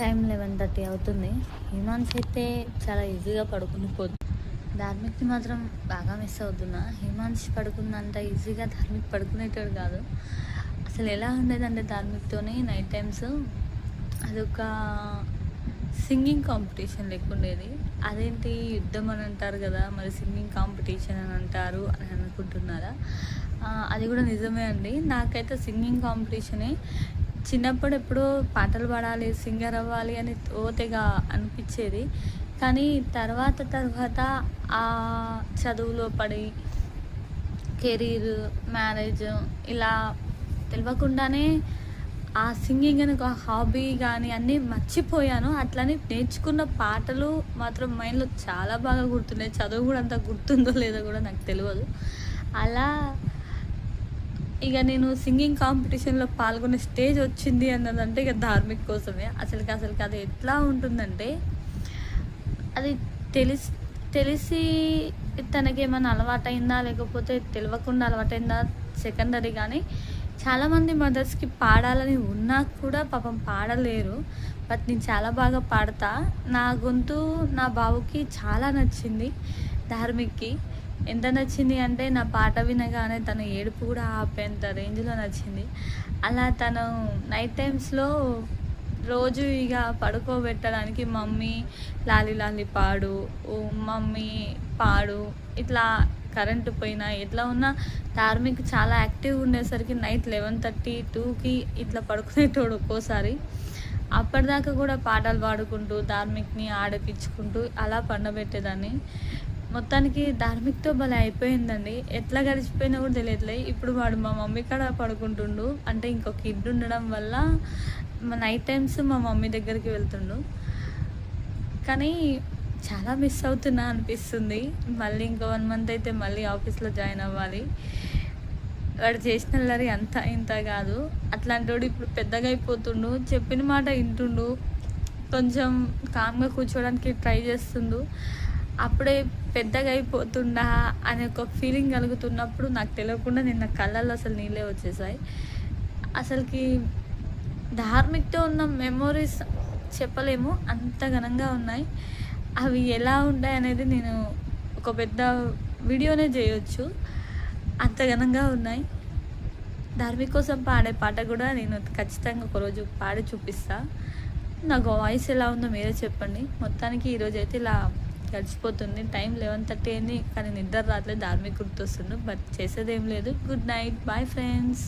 Time 11:30 అవుతుంది. హిమాన్స్ అయితే చాలా ఈజీగా పడుకుని పోతుంది. ధార్మిక్ని మాత్రం బాగా మిస్ అవుతున్నా. హిమాన్స్ పడుకున్నంత ఈజీగా ధార్మిక్ పడుకునేటోడు కాదు. అసలు ఎలా ఉండేదంటే ధార్మిక్తోని నైట్ టైమ్స్ అదొక సింగింగ్ కాంపిటీషన్ లేకుండేది. అదేంటి యుద్ధం అని అంటారు కదా, మరి సింగింగ్ కాంపిటీషన్ అని అంటారు అని అనుకుంటున్నారా? అది కూడా నిజమే అండి. నాకైతే సింగింగ్ కాంపిటీషనే. చిన్నప్పుడు ఎప్పుడో పాటలు పాడాలి, సింగర్ అవ్వాలి అని తెగ అనిపించేది. కానీ తర్వాత ఆ చదువులో పడి కెరీర్, మ్యారేజ్ ఇలా తెలియకుండానే ఆ సింగింగ్ అని ఒక హాబీ కానీ అన్నీ మర్చిపోయాను. అట్లని నేర్చుకున్న పాటలు మాత్రం మైండ్లో చాలా బాగా గుర్తున్నాయి. చదువు కూడా అంత గుర్తుందో లేదో కూడా నాకు తెలియదు. అలా ఇక నేను సింగింగ్ కాంపిటీషన్లో పాల్గొనే స్టేజ్ వచ్చింది అన్నదంటే ఇక ధార్మిక్ కోసమే. అసలుకి అది ఎట్లా ఉంటుందంటే, అది తెలిసి తనకేమైనా అలవాటైందా లేకపోతే తెలియకుండా అలవాటైందా సెకండరీ. కానీ చాలామంది మదర్స్కి పాడాలని ఉన్నా కూడా పాపం పాడలేరు. బట్ నేను చాలా బాగా పాడతా. నా గొంతు నా బావుకి చాలా నచ్చింది. ధార్మిక్కి ఎంత నచ్చింది అంటే, నా పాట వినగానే తన ఏడుపు కూడా ఆపేంత రేంజ్లో నచ్చింది. అలా తను నైట్ టైమ్స్లో రోజు ఇక పడుకోబెట్టడానికి మమ్మీ లాలి లాలి పాడు, ఓ మమ్మీ పాడు, ఇట్లా కరెంటు పోయినా ఎట్లా ఉన్నా ధార్మిక్ చాలా యాక్టివ్గా ఉండేసరికి నైట్ 11:30, 2కి ఇట్లా పడుకునేటోడు ఒక్కోసారి. అప్పటిదాకా కూడా పాటలు పాడుకుంటూ ధార్మిక్ని ఆడిపించుకుంటూ అలా పండబెట్టేదాన్ని. మొత్తానికి ధార్మిక్తో భలే అయిపోయిందండి. ఎట్లా గడిచిపోయినా కూడా తెలియట్లేదు. ఇప్పుడు వాడు మా మమ్మీ కాడ పడుకుంటుండు. అంటే ఇంకొక కిడ్ ఉండడం వల్ల నైట్ టైమ్స్ మా మమ్మీ దగ్గరికి వెళ్తుండు. కానీ చాలా మిస్ అవుతున్నా అనిపిస్తుంది. మళ్ళీ ఇంకో 1 month అయితే మళ్ళీ ఆఫీస్లో జాయిన్ అవ్వాలి. వాడు చేసిన అల్లరి అంత ఇంత కాదు. అట్లాంటి వాడు ఇప్పుడు పెద్దగా అయిపోతుండు. చెప్పిన మాట వింటుండు. కొంచెం కామ్గా కూర్చోడానికి ట్రై చేస్తుండు. అప్పుడే పెద్దగా అయిపోతుండా అనే ఒక ఫీలింగ్ కలుగుతున్నప్పుడు నాకు తెలియకుండా నిన్న కళ్ళల్లో అసలు నీళ్ళే వచ్చేసాయి. అసలుకి ధార్మిక్తో ఉన్న మెమొరీస్ చెప్పలేము, అంత ఘనంగా ఉన్నాయి. అవి ఎలా ఉంటాయి అనేది నేను ఒక పెద్ద వీడియోనే చేయొచ్చు, అంత ఘనంగా ఉన్నాయి. ధార్మిక్ కోసం పాడే పాట కూడా నేను ఖచ్చితంగా ఒకరోజు పాడి చూపిస్తా. నాకు వాయిస్ ఎలా ఉందో మీరే చెప్పండి. మొత్తానికి ఈరోజు అయితే ఇలా గడిచిపోతుంది. టైం 11:30 అయింది, కానీ నిద్ర రావట్లేదు. ధార్మిక్ గుర్తొస్తుంది. బట్ చేసేదేం లేదు. Good night, bye friends.